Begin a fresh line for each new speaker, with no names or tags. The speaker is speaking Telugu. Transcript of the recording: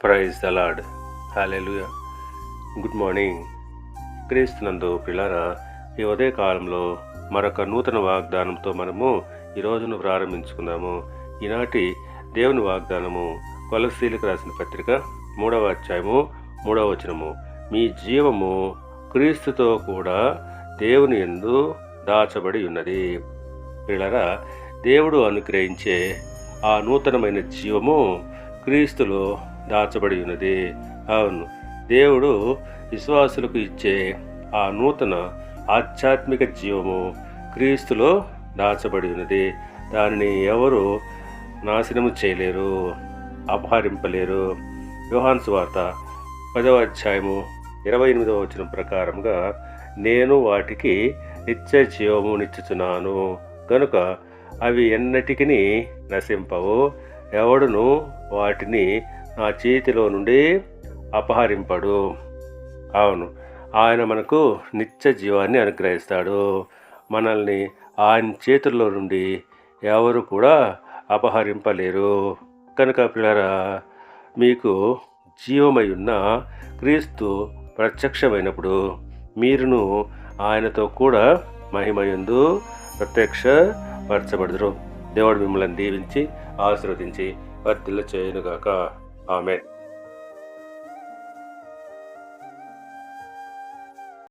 Praise the Lord. Hallelujah. Good morning. క్రీస్తునందు ప్రియులారా, ఈ ఉదయ కాలంలో మరొక నూతన వాగ్దానంతో మనము ఈ రోజును ప్రారంభించుకుందాము. ఈనాటి దేవుని వాగ్దానము కొలస్సీలకు రాసిన పత్రిక 3వ అధ్యాయము 3వ వచనము. మీ జీవము క్రీస్తుతో కూడా దేవుని యందు దాచబడి ఉన్నది. ప్రియులారా, దేవుడు అనుగ్రహించే ఆ నూతనమైన జీవము క్రీస్తులో దాచబడి ఉన్నది. అవును, దేవుడు విశ్వాసులకు ఇచ్చే ఆ నూతన ఆధ్యాత్మిక జీవము క్రీస్తులో దాచబడి ఉన్నది. దానిని ఎవరు నాశనము చేయలేరు, అపహరింపలేరు. యోహాను సువార్త 10వ అధ్యాయము 28వ వచనం ప్రకారంగా, నేను వాటికి నిత్య జీవము నిచ్చుచున్నాను కనుక అవి ఎన్నటికి నశింపవు, ఎవడును వాటిని నా చేతిలో నుండి అపహరింపడు. అవును, ఆయన మనకు నిత్య జీవాన్ని అనుగ్రహిస్తాడు. మనల్ని ఆయన చేతుల్లో నుండి ఎవరు కూడా అపహరింపలేరు. కనుక ప్రియులారా, మీకు జీవమై ఉన్న క్రీస్తు ప్రత్యక్షమైనప్పుడు మీరును ఆయనతో కూడా మహిమయందు ప్రత్యక్షపరచబడుదురు. దేవుడు మిమ్మల్ని దీవించి ఆశీర్వదించి వర్ధిల్ల చేయునుగాక. ఆమేన్.